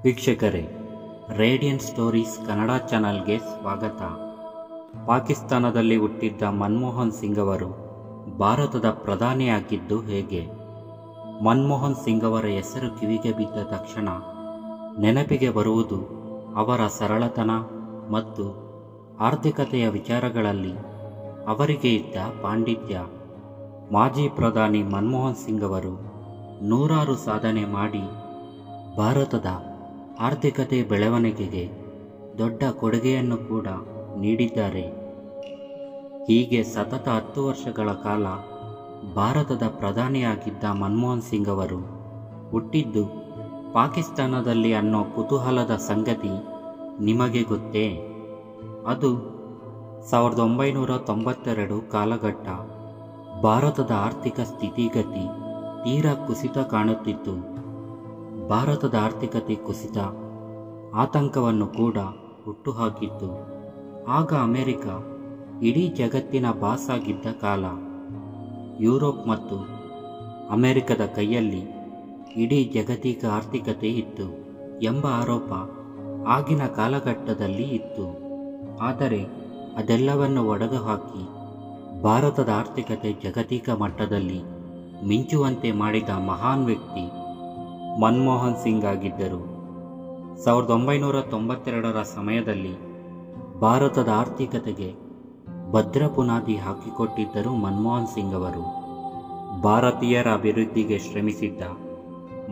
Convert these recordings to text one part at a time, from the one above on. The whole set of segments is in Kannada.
ವೀಕ್ಷಕರೇ, ರೇಡಿಯಂಟ್ ಸ್ಟೋರೀಸ್ ಕನ್ನಡ ಚಾನಲ್ಗೆ ಸ್ವಾಗತ. ಪಾಕಿಸ್ತಾನದಲ್ಲಿ ಹುಟ್ಟಿದ್ದ ಮನಮೋಹನ್ ಸಿಂಗ್ ಅವರು ಭಾರತದ ಪ್ರಧಾನಿಯಾಗಿದ್ದು ಹೇಗೆ? ಮನಮೋಹನ್ ಸಿಂಗ್ ಅವರ ಹೆಸರು ಕಿವಿಗೆ ಬಿದ್ದ ತಕ್ಷಣ ನೆನಪಿಗೆ ಬರುವುದು ಅವರ ಸರಳತನ ಮತ್ತು ಆರ್ಥಿಕತೆಯ ವಿಚಾರಗಳಲ್ಲಿ ಅವರಿಗೆ ಇದ್ದ ಪಾಂಡಿತ್ಯ. ಮಾಜಿ ಪ್ರಧಾನಿ ಮನಮೋಹನ್ ಸಿಂಗ್ ಅವರು ನೂರಾರು ಸಾಧನೆ ಮಾಡಿ ಭಾರತದ ಆರ್ಥಿಕತೆ ಬೆಳವಣಿಗೆಗೆ ದೊಡ್ಡ ಕೊಡುಗೆಯನ್ನು ಕೂಡ ನೀಡಿದ್ದಾರೆ. ಹೀಗೆ ಸತತ 10 ವರ್ಷಗಳ ಕಾಲ ಭಾರತದ ಪ್ರಧಾನಿಯಾಗಿದ್ದ ಮನಮೋಹನ್ ಸಿಂಗ್ ಅವರು ಹುಟ್ಟಿದ್ದು ಪಾಕಿಸ್ತಾನದಲ್ಲಿ ಅನ್ನೋ ಕುತೂಹಲದ ಸಂಗತಿ ನಿಮಗೆ ಗೊತ್ತೇ? ಅದು 1992 ಕಾಲಘಟ್ಟ. ಭಾರತದ ಆರ್ಥಿಕ ಸ್ಥಿತಿಗತಿ ತೀರಾ ಕುಸಿತ ಕಾಣುತ್ತಿತ್ತು. ಭಾರತದ ಆರ್ಥಿಕತೆ ಕುಸಿತ ಆತಂಕವನ್ನು ಕೂಡ ಹುಟ್ಟುಹಾಕಿತ್ತು. ಆಗ ಅಮೆರಿಕ ಇಡೀ ಜಗತ್ತಿನ ಬಾಸ್ ಆಗಿದ್ದ ಕಾಲ. ಯುರೋಪ್ ಮತ್ತು ಅಮೆರಿಕದ ಕೈಯಲ್ಲಿ ಇಡೀ ಜಾಗತಿಕ ಆರ್ಥಿಕತೆ ಇತ್ತು ಎಂಬ ಆರೋಪ ಆಗಿನ ಕಾಲಘಟ್ಟದಲ್ಲಿ ಇತ್ತು. ಆದರೆ ಅದೆಲ್ಲವನ್ನು ಒಡೆದುಹಾಕಿ ಭಾರತದ ಆರ್ಥಿಕತೆ ಜಾಗತಿಕ ಮಟ್ಟದಲ್ಲಿ ಮಿಂಚುವಂತೆ ಮಾಡಿದ ಮಹಾನ್ ವ್ಯಕ್ತಿ ಮನಮೋಹನ್ ಸಿಂಗ್ ಆಗಿದ್ದರು. 1992 ಸಮಯದಲ್ಲಿ ಭಾರತದ ಆರ್ಥಿಕತೆಗೆ ಭದ್ರ ಬುನಾದಿ ಹಾಕಿಕೊಟ್ಟಿದ್ದರು ಮನಮೋಹನ್ ಸಿಂಗ್ ಅವರು. ಭಾರತೀಯರ ಅಭಿವೃದ್ಧಿಗೆ ಶ್ರಮಿಸಿದ್ದ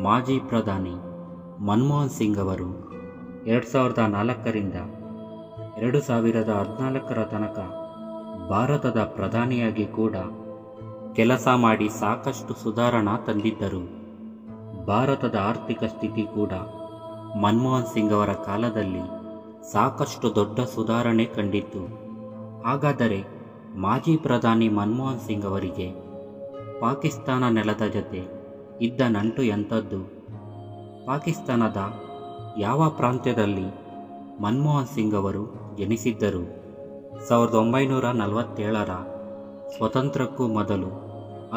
ಮಾಜಿ ಪ್ರಧಾನಿ ಮನಮೋಹನ್ ಸಿಂಗ್ ಅವರು 2004ರಿಂದ 2014 ತನಕ ಭಾರತದ ಪ್ರಧಾನಿಯಾಗಿ ಕೂಡ ಕೆಲಸ ಮಾಡಿ ಸಾಕಷ್ಟು ಸುಧಾರಣೆ ತಂದಿದ್ದರು. ಭಾರತದ ಆರ್ಥಿಕ ಸ್ಥಿತಿ ಕೂಡ ಮನಮೋಹನ್ ಸಿಂಗ್ ಅವರ ಕಾಲದಲ್ಲಿ ಸಾಕಷ್ಟು ದೊಡ್ಡ ಸುಧಾರಣೆ ಕಂಡಿತ್ತು. ಹಾಗಾದರೆ ಮಾಜಿ ಪ್ರಧಾನಿ ಮನಮೋಹನ್ ಸಿಂಗ್ ಅವರಿಗೆ ಪಾಕಿಸ್ತಾನ ನೆಲದ ಜೊತೆ ಇದ್ದ ನಂಟು ಎಂಥದ್ದು? ಪಾಕಿಸ್ತಾನದ ಯಾವ ಪ್ರಾಂತ್ಯದಲ್ಲಿ ಮನಮೋಹನ್ ಸಿಂಗ್ ಅವರು ಜನಿಸಿದ್ದರು? 1947ರ ಸ್ವತಂತ್ರಕ್ಕೂ ಮೊದಲು,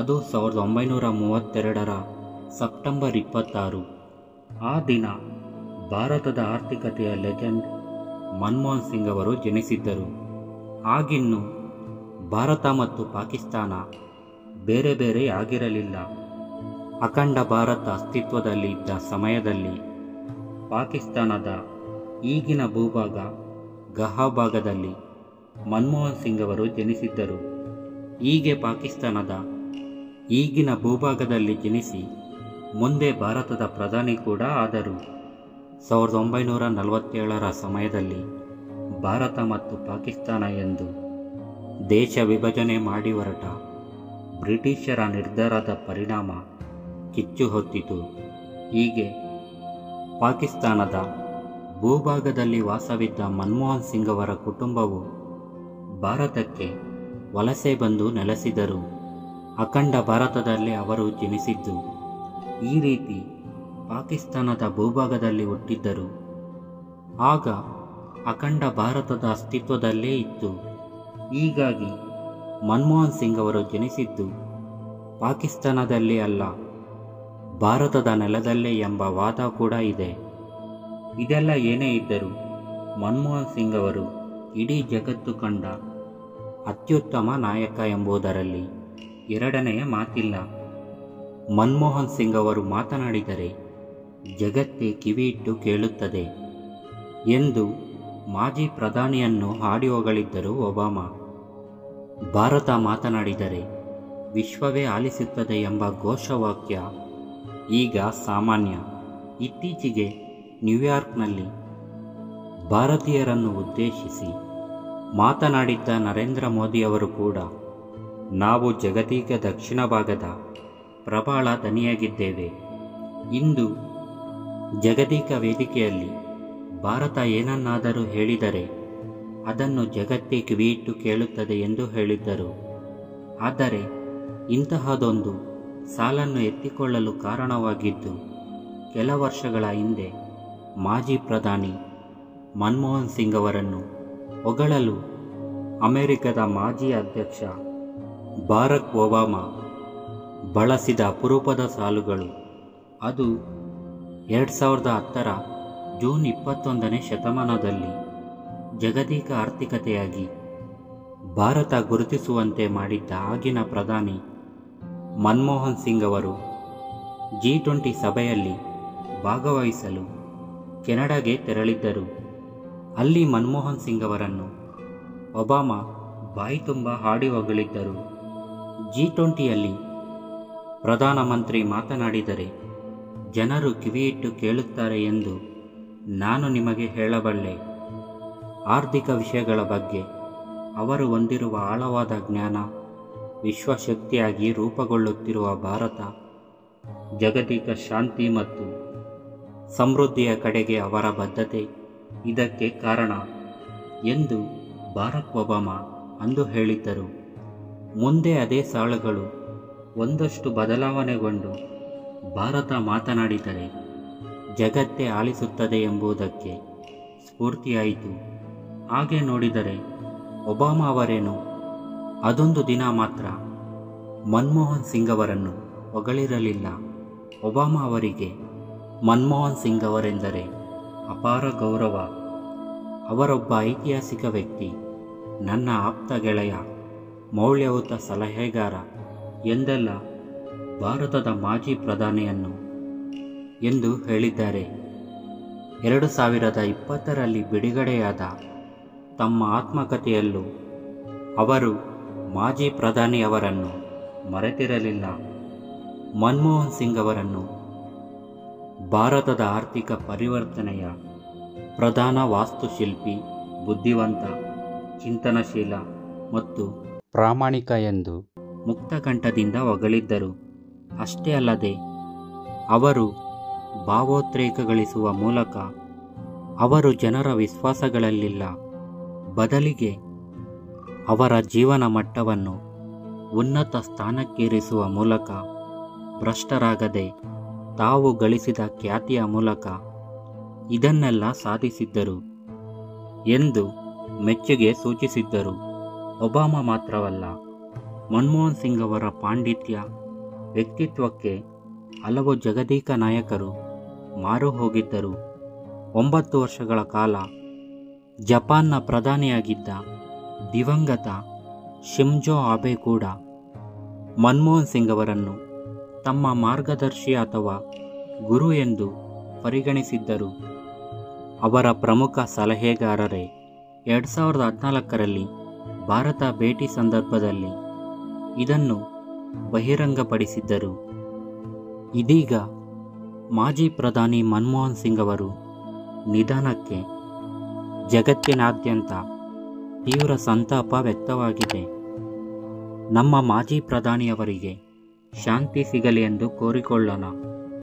ಅದು 1932ರ ಸೆಪ್ಟೆಂಬರ್ 26. ಆ ದಿನ ಭಾರತದ ಆರ್ಥಿಕತೆಯ ಲೆಜೆಂಡ್ ಮನಮೋಹನ್ ಸಿಂಗ್ ಅವರು ಜನಿಸಿದ್ದರು. ಆಗಿನ್ನೂ ಭಾರತ ಮತ್ತು ಪಾಕಿಸ್ತಾನ ಬೇರೆ ಬೇರೆ ಆಗಿರಲಿಲ್ಲ. ಅಖಂಡ ಭಾರತ ಅಸ್ತಿತ್ವದಲ್ಲಿ ಇದ್ದ ಸಮಯದಲ್ಲಿ ಪಾಕಿಸ್ತಾನದ ಈಗಿನ ಭೂಭಾಗ ಗಹಾಭಾಗದಲ್ಲಿ ಮನಮೋಹನ್ ಸಿಂಗ್ ಅವರು ಜನಿಸಿದ್ದರು. ಹೀಗೆ ಪಾಕಿಸ್ತಾನದ ಈಗಿನ ಭೂಭಾಗದಲ್ಲಿ ಜನಿಸಿ ಮುಂದೆ ಭಾರತದ ಪ್ರಧಾನಿ ಕೂಡ ಆದರು. 1947ರ ಸಮಯದಲ್ಲಿ ಭಾರತ ಮತ್ತು ಪಾಕಿಸ್ತಾನ ಎಂದು ದೇಶ ವಿಭಜನೆ ಮಾಡಿ ಹೊರಟ ಬ್ರಿಟಿಷರ ನಿರ್ಧಾರದ ಪರಿಣಾಮ ಕಿಚ್ಚು ಹೊತ್ತಿತು. ಹೀಗೆ ಪಾಕಿಸ್ತಾನದ ಭೂಭಾಗದಲ್ಲಿ ವಾಸವಿದ್ದ ಮನಮೋಹನ್ ಸಿಂಗ್ ಅವರ ಕುಟುಂಬವು ಭಾರತಕ್ಕೆ ವಲಸೆ ಬಂದು ನೆಲೆಸಿದರು. ಅಖಂಡ ಭಾರತದಲ್ಲಿ ಅವರು ಜನಿಸಿದ್ದು. ಈ ರೀತಿ ಪಾಕಿಸ್ತಾನದ ಭೂಭಾಗದಲ್ಲಿ ಹುಟ್ಟಿದ್ದರು. ಆಗ ಅಖಂಡ ಭಾರತದ ಅಸ್ತಿತ್ವದಲ್ಲೇ ಇತ್ತು. ಹೀಗಾಗಿ ಮನಮೋಹನ್ ಸಿಂಗ್ ಅವರು ಜನಿಸಿದ್ದು ಪಾಕಿಸ್ತಾನದಲ್ಲಿ ಅಲ್ಲ, ಭಾರತದ ನೆಲದಲ್ಲೇ ಎಂಬ ವಾದ ಕೂಡ ಇದೆ. ಇದೆಲ್ಲ ಏನೇ ಇದ್ದರೂ ಮನಮೋಹನ್ ಸಿಂಗ್ ಅವರು ಇಡೀ ಜಗತ್ತು ಕಂಡ ಅತ್ಯುತ್ತಮ ನಾಯಕ ಎಂಬುದರಲ್ಲಿ ಎರಡನೆಯ ಮಾತಿಲ್ಲ. ಮನಮೋಹನ್ ಸಿಂಗ್ ಅವರು ಮಾತನಾಡಿದರೆ ಜಗತ್ತೇ ಕಿವಿಯಿಟ್ಟು ಕೇಳುತ್ತದೆ ಎಂದು ಮಾಜಿ ಪ್ರಧಾನಿಯನ್ನು ಹಾಡಿ ಹೊಗಳಿದ್ದರು ಒಬಾಮಾ. ಭಾರತ ಮಾತನಾಡಿದರೆ ವಿಶ್ವವೇ ಆಲಿಸುತ್ತದೆ ಎಂಬ ಘೋಷವಾಕ್ಯ ಈಗ ಸಾಮಾನ್ಯ. ಇತ್ತೀಚೆಗೆ ನ್ಯೂಯಾರ್ಕ್ನಲ್ಲಿ ಭಾರತೀಯರನ್ನು ಉದ್ದೇಶಿಸಿ ಮಾತನಾಡಿದ್ದ ನರೇಂದ್ರ ಮೋದಿಯವರು ಕೂಡ ನಾವು ಜಾಗತಿಕ ದಕ್ಷಿಣ ಭಾಗದ ಪ್ರಬಲ ದನಿಯಾಗಿದ್ದೇವೆ. ಇಂದು ಜಾಗತಿಕ ವೇದಿಕೆಯಲ್ಲಿ ಭಾರತ ಏನನ್ನಾದರೂ ಹೇಳಿದರೆ ಅದನ್ನು ಜಗತ್ತೇ ಕಿವಿಯಿಟ್ಟು ಕೇಳುತ್ತದೆ ಎಂದು ಹೇಳಿದ್ದರು. ಆದರೆ ಇಂತಹದೊಂದು ಸಾಲನ್ನು ಎತ್ತಿಕೊಳ್ಳಲು ಕಾರಣವಾಗಿದ್ದು ಕೆಲ ವರ್ಷಗಳ ಹಿಂದೆ ಮಾಜಿ ಪ್ರಧಾನಿ ಮನಮೋಹನ್ ಸಿಂಗ್ ಅವರನ್ನು ಹೊಗಳಲು ಅಮೆರಿಕದ ಮಾಜಿ ಅಧ್ಯಕ್ಷ ಬರಾಕ್ ಒಬಾಮಾ ಬಳಸಿದ ಅಪರೂಪದ ಸಾಲುಗಳು. ಅದು 2010ರ ಜೂನ್ 21ನೇ ಶತಮಾನದಲ್ಲಿ ಜಾಗತಿಕ ಆರ್ಥಿಕತೆಯಾಗಿ ಭಾರತ ಗುರುತಿಸುವಂತೆ ಮಾಡಿದ್ದ ಆಗಿನ ಪ್ರಧಾನಿ ಮನಮೋಹನ್ ಸಿಂಗ್ ಅವರು G20 ಸಭೆಯಲ್ಲಿ ಭಾಗವಹಿಸಲು ಕೆನಡಾಗೆ ತೆರಳಿದ್ದರು. ಅಲ್ಲಿ ಮನಮೋಹನ್ ಸಿಂಗ್ ಅವರನ್ನು ಒಬಾಮಾ ಬಾಯಿ ತುಂಬ ಹಾಡಿ ಹೊಗಳಿದ್ದರು. G20ಯಲ್ಲಿ ಪ್ರಧಾನಮಂತ್ರಿ ಮಾತನಾಡಿದರೆ ಜನರು ಕಿವಿಯಿಟ್ಟು ಕೇಳುತ್ತಾರೆ ಎಂದು ನಾನು ನಿಮಗೆ ಹೇಳಬಲ್ಲೆ. ಆರ್ಥಿಕ ವಿಷಯಗಳ ಬಗ್ಗೆ ಅವರು ಹೊಂದಿರುವ ಆಳವಾದ ಜ್ಞಾನ, ವಿಶ್ವಶಕ್ತಿಯಾಗಿ ರೂಪುಗೊಳ್ಳುತ್ತಿರುವ ಭಾರತ, ಜಾಗತಿಕ ಶಾಂತಿ ಮತ್ತು ಸಮೃದ್ಧಿಯ ಕಡೆಗೆ ಅವರ ಬದ್ಧತೆ ಇದಕ್ಕೆ ಕಾರಣ ಎಂದು ಬಾರಾಕ್ ಒಬಾಮಾ ಅಂದು ಹೇಳಿದ್ದರು. ಮುಂದೆ ಅದೇ ಸಾಲುಗಳು ಒಂದಷ್ಟು ಬದಲಾವಣೆಗೊಂಡು ಭಾರತ ಮಾತನಾಡಿದರೆ ಜಗತ್ತೇ ಆಲಿಸುತ್ತದೆ ಎಂಬುದಕ್ಕೆ ಸ್ಫೂರ್ತಿಯಾಯಿತು. ಹಾಗೆ ನೋಡಿದರೆ ಒಬಾಮಾ ಅವರೇನು ಅದೊಂದು ದಿನ ಮಾತ್ರ ಮನಮೋಹನ್ ಸಿಂಗ್ ಅವರನ್ನು ಹೊಗಳಿರಲಿಲ್ಲ. ಒಬಾಮಾ ಅವರಿಗೆ ಮನಮೋಹನ್ ಸಿಂಗ್ ಅವರೆಂದರೆ ಅಪಾರ ಗೌರವ. ಅವರೊಬ್ಬ ಐತಿಹಾಸಿಕ ವ್ಯಕ್ತಿ, ನನ್ನ ಆಪ್ತ ಗೆಳೆಯ, ಮೌಲ್ಯಯುತ ಸಲಹೆಗಾರ ಎಂದೆಲ್ಲ ಭಾರತದ ಮಾಜಿ ಪ್ರಧಾನಿಯನ್ನು ಎಂದು ಹೇಳಿದ್ದಾರೆ. 2020ರಲ್ಲಿ ಬಿಡುಗಡೆಯಾದ ತಮ್ಮ ಆತ್ಮಕಥೆಯಲ್ಲೂ ಅವರು ಮಾಜಿ ಪ್ರಧಾನಿಯವರನ್ನು ಮರೆತಿರಲಿಲ್ಲ. ಮನಮೋಹನ್ ಸಿಂಗ್ ಅವರನ್ನು ಭಾರತದ ಆರ್ಥಿಕ ಪರಿವರ್ತನೆಯ ಪ್ರಧಾನ ವಾಸ್ತುಶಿಲ್ಪಿ, ಬುದ್ಧಿವಂತ, ಚಿಂತನಶೀಲ ಮತ್ತು ಪ್ರಾಮಾಣಿಕ ಎಂದು ಮುಕ್ತಕಂಠದಿಂದ ಹೊಗಳಿದ್ದರು. ಅಷ್ಟೇ ಅಲ್ಲದೆ ಅವರು ಭಾವೋದ್ರೇಕಗೊಳಿಸುವ ಮೂಲಕ ಅವರು ಜನರ ವಿಶ್ವಾಸಗಳಲ್ಲಿಲ್ಲ, ಬದಲಿಗೆ ಅವರ ಜೀವನ ಮಟ್ಟವನ್ನು ಉನ್ನತ ಸ್ಥಾನಕ್ಕೇರಿಸುವ ಮೂಲಕ ಭ್ರಷ್ಟರಾಗದೆ ತಾವು ಗಳಿಸಿದ ಖ್ಯಾತಿಯ ಮೂಲಕ ಇದನ್ನೆಲ್ಲ ಸಾಧಿಸಿದ್ದರು ಎಂದು ಮೆಚ್ಚುಗೆ ಸೂಚಿಸಿದ್ದರು. ಒಬಾಮಾ ಮಾತ್ರವಲ್ಲ, ಮನಮೋಹನ್ ಸಿಂಗ್ ಅವರ ಪಾಂಡಿತ್ಯ, ವ್ಯಕ್ತಿತ್ವಕ್ಕೆ ಹಲವು ಜಾಗತಿಕ ನಾಯಕರು ಮಾರು ಹೋಗಿದ್ದರು. 9 ವರ್ಷಗಳ ಕಾಲ ಜಪಾನ್ನ ಪ್ರಧಾನಿಯಾಗಿದ್ದ ದಿವಂಗತ ಶಿಂಜೋ ಅಬೆ ಕೂಡ ಮನಮೋಹನ್ ಸಿಂಗ್ ಅವರನ್ನು ತಮ್ಮ ಮಾರ್ಗದರ್ಶಿ ಅಥವಾ ಗುರು ಎಂದು ಪರಿಗಣಿಸಿದ್ದರು. ಅವರ ಪ್ರಮುಖ ಸಲಹೆಗಾರರೇ 2014ರಲ್ಲಿ ಭಾರತ ಭೇಟಿ ಸಂದರ್ಭದಲ್ಲಿ ಇದನ್ನು ಬಹಿರಂಗಪಡಿಸಿದ್ದರು. ಇದೀಗ ಮಾಜಿ ಪ್ರಧಾನಿ ಮನಮೋಹನ್ ಸಿಂಗ್ ಅವರು ನಿಧನಕ್ಕೆ ಜಗತ್ತಿನಾದ್ಯಂತ ತೀವ್ರ ಸಂತಾಪ ವ್ಯಕ್ತವಾಗಿದೆ. ನಮ್ಮ ಮಾಜಿ ಪ್ರಧಾನಿಯವರಿಗೆ ಶಾಂತಿ ಸಿಗಲಿ ಎಂದು ಕೋರಿಕೊಳ್ಳೋಣ.